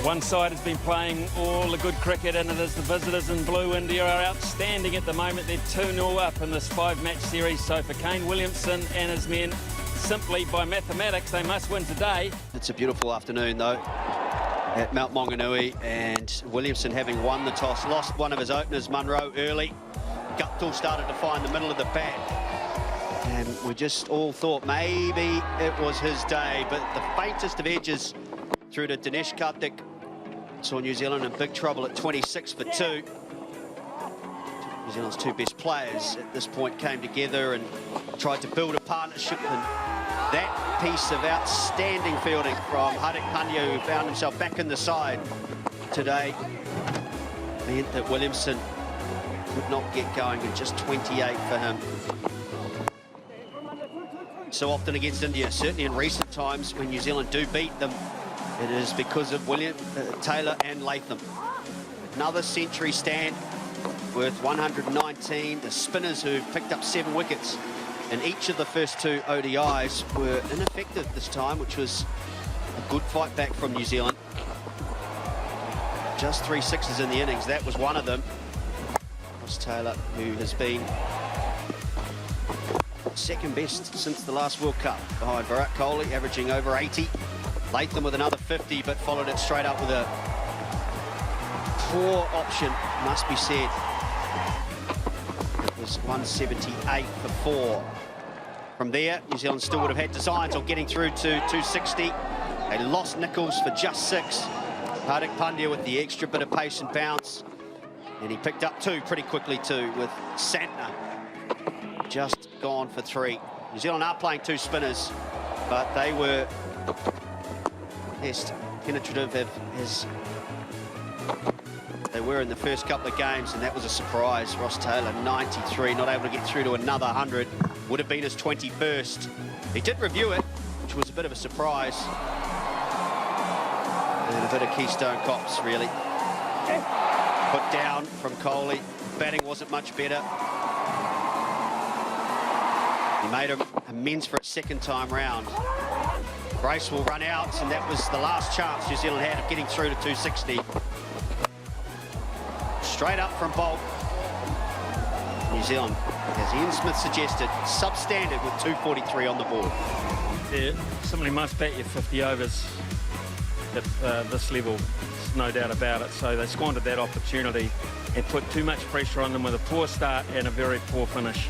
One side has been playing all the good cricket, and it is the visitors in blue. India are outstanding at the moment. They're 2-0 up in this 5-match series. So for Kane Williamson and his men, simply by mathematics, they must win today. It's a beautiful afternoon, though, at Mount Maunganui, and Williamson, having won the toss, lost one of his openers, Munro, early. Guptill started to find the middle of the bat, and we just all thought maybe it was his day, but the faintest of edges through to Dinesh Karthik saw New Zealand in big trouble at 26 for 2. New Zealand's two best players at this point came together and tried to build a partnership, and that piece of outstanding fielding from Hardik Pandya, who found himself back in the side today, meant that Williamson could not get going, and just 28 for him. So often against India, certainly in recent times, when New Zealand do beat them, it is because of Taylor and Latham. Another century stand worth 119. The spinners who picked up 7 wickets in each of the first 2 ODIs were ineffective this time, which was a good fight back from New Zealand. Just 3 sixes in the innings. That was one of them. Ross Taylor, who has been second best since the last World Cup, behind Virat Kohli, averaging over 80. Latham with another 50, but followed it straight up with a poor option, must be said. It was 178 for 4. From there, New Zealand still would have had designs on getting through to 260. They lost Nichols for just 6. Hardik Pandya with the extra bit of pace and bounce. And he picked up 2 pretty quickly too, with Santner just gone for 3. New Zealand are playing 2 spinners, but they were penetrative as they were in the first couple of games, and that was a surprise. Ross Taylor, 93, not able to get through to another 100. Would have been his 21st. He did review it, which was a bit of a surprise. And a bit of Keystone Cops, really. Put down from Kohli. Batting wasn't much better. He made amends for it second time round. Brace will run out, and that was the last chance New Zealand had of getting through to 260. Straight up from Bolt. New Zealand, as Ian Smith suggested, substandard with 243 on the board. Yeah, somebody must bat you 50 overs at this level, there's no doubt about it. So they squandered that opportunity and put too much pressure on them with a poor start and a very poor finish.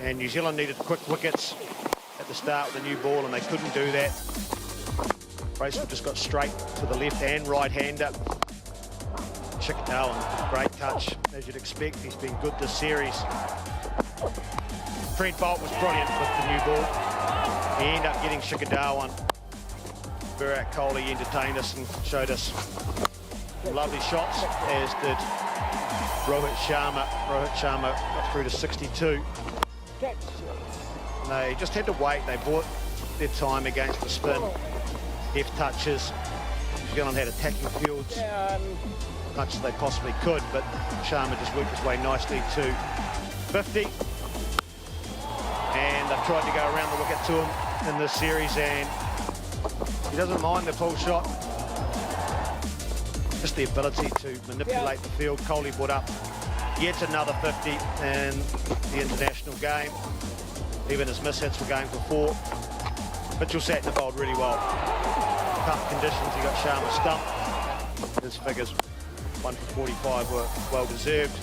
And New Zealand needed quick wickets at the start with the new ball, and they couldn't do that. Bracewell just got straight to the left and right-hander. Chickadell, great touch, as you'd expect. He's been good this series. Trent Bolt was brilliant with the new ball. He ended up getting Chickadell on. Virat Kohli entertained us and showed us some lovely shots, as did Rohit Sharma. Rohit Sharma got through to 62. They just had to wait. They bought their time against the spin. Deft touches. New Zealand had attacking fields as much as they possibly could, but Sharma just worked his way nicely to 50. And they've tried to go around the wicket to him in this series, and he doesn't mind the pull shot. Just the ability to manipulate the field. Kohli brought up yet another 50 in the international game. Even his mishits were going for 4. Mitchell Santner bowled really well. Tough conditions, he got Sharma stumped. His figures, 1 for 45, were well deserved.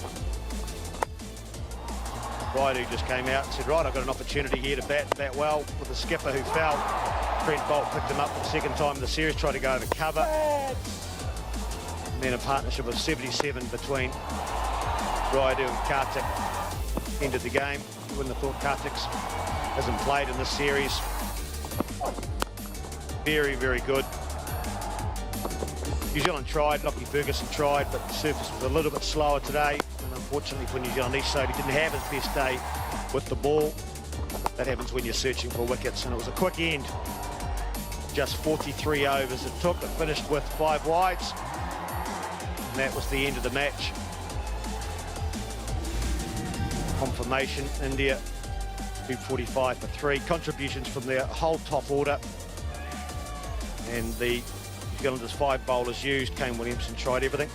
Raidu just came out and said, right, I've got an opportunity here to bat well with the skipper who fell. Trent Bolt picked him up for the second time in the series, tried to go over cover. And then a partnership of 77 between Raidu and Karthik ended the game. You wouldn't have thought Karthik hasn't played in this series. Very, very good. New Zealand tried, Lockie Ferguson tried, but the surface was a little bit slower today. And unfortunately for New Zealand, he showed he didn't have his best day with the ball. That happens when you're searching for wickets, and it was a quick end. Just 43 overs it took. It finished with 5 wides. And that was the end of the match. Confirmation, India 245 for 3. Contributions from their whole top order. And the New Zealanders 5 bowlers used. Kane Williamson tried everything.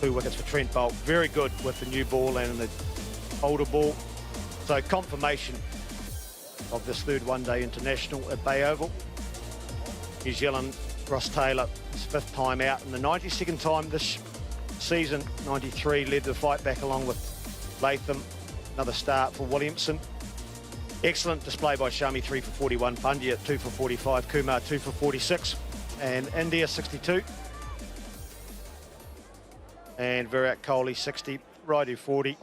2 wickets for Trent Boult. Very good with the new ball and the older ball. So confirmation of this third one-day international at Bay Oval. New Zealand, Ross Taylor, his 5th time out and the 92nd time this season. 93 led the fight back along with Latham. Another start for Williamson. Excellent display by Shami, 3 for 41. Pandya, 2 for 45. Kumar, 2 for 46. And India, 62. And Virat Kohli, 60. Raidu, 40.